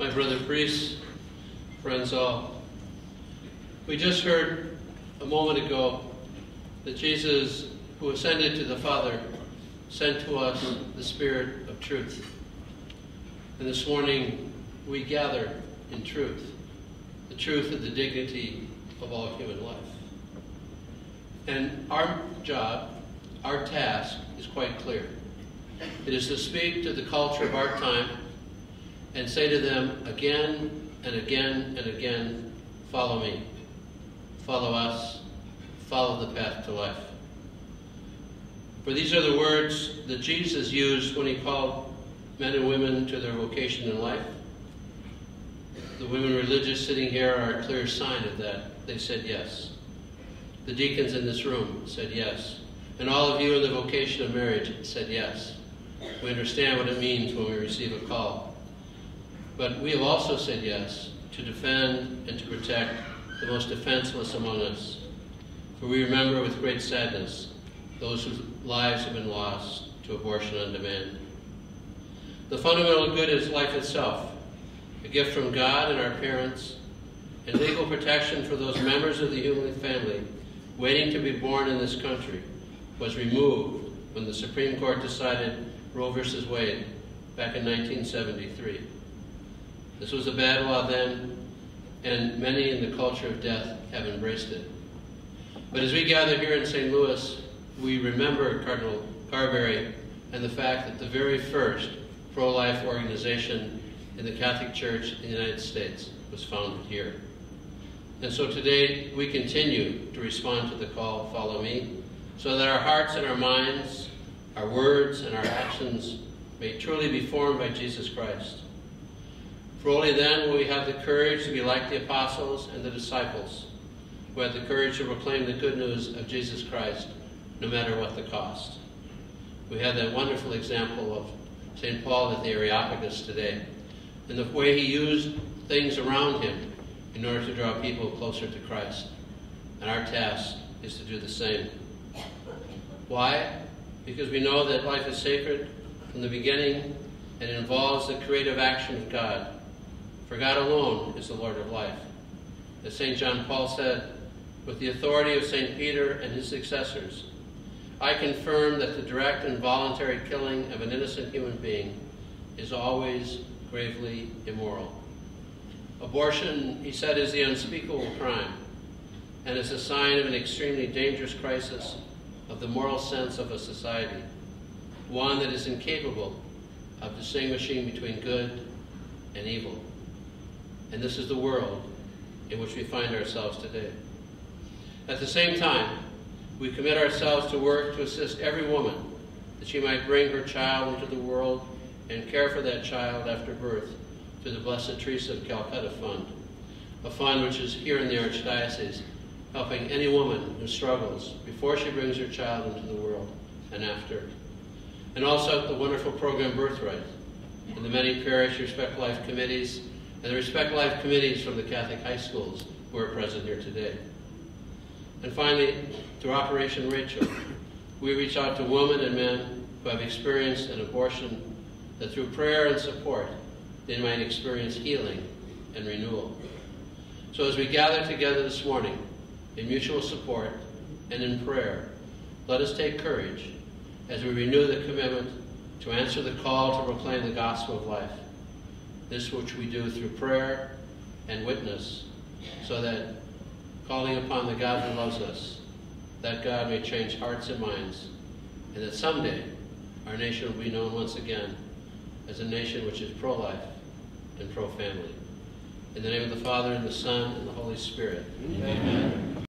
my brother priests, friends all. We just heard a moment ago that Jesus, who ascended to the Father, sent to us the Spirit of truth. And this morning we gather in truth, the truth of the dignity of all human life. And our job, our task, is quite clear. It is to speak to the culture of our time and say to them again and again and again, follow me, follow us, follow the path to life. For these are the words that Jesus used when he called men and women to their vocation in life. The women religious sitting here are a clear sign of that. They said yes. The deacons in this room said yes. And all of you in the vocation of marriage said yes. We understand what it means when we receive a call. But we have also said yes to defend and to protect the most defenseless among us. For we remember with great sadness those whose lives have been lost to abortion on demand. The fundamental good is life itself, a gift from God and our parents, and legal protection for those members of the human family waiting to be born in this country was removed when the Supreme Court decided Roe v. Wade back in 1973. This was a bad law then, and many in the culture of death have embraced it. But as we gather here in St. Louis, we remember Cardinal Carberry and the fact that the very first pro-life organization in the Catholic Church in the United States was founded here. And so today we continue to respond to the call, follow me, so that our hearts and our minds, our words and our actions may truly be formed by Jesus Christ. For only then will we have the courage to be like the apostles and the disciples, who had the courage to proclaim the good news of Jesus Christ, no matter what the cost. We had that wonderful example of St. Paul at the Areopagus today, and the way he used things around him in order to draw people closer to Christ. And our task is to do the same. Why? Because we know that life is sacred from the beginning, and it involves the creative action of God. For God alone is the Lord of life. As St. John Paul said, with the authority of St. Peter and his successors, I confirm that the direct and voluntary killing of an innocent human being is always gravely immoral. Abortion, he said, is the unspeakable crime, and is a sign of an extremely dangerous crisis of the moral sense of a society, one that is incapable of distinguishing between good and evil. And this is the world in which we find ourselves today. At the same time, we commit ourselves to work to assist every woman that she might bring her child into the world and care for that child after birth through the Blessed Teresa of Calcutta Fund, a fund which is here in the Archdiocese, helping any woman who struggles before she brings her child into the world and after. And also the wonderful program Birthright, and the many parish Respect Life committees, and the Respect Life committees from the Catholic high schools who are present here today. And finally, through Operation Rachel, we reach out to women and men who have experienced an abortion, that through prayer and support, they might experience healing and renewal. So as we gather together this morning in mutual support and in prayer, let us take courage as we renew the commitment to answer the call to proclaim the gospel of life, this which we do through prayer and witness, so that calling upon the God who loves us, that God may change hearts and minds, and that someday our nation will be known once again as a nation which is pro-life and pro-family. In the name of the Father, and the Son, and the Holy Spirit. Amen.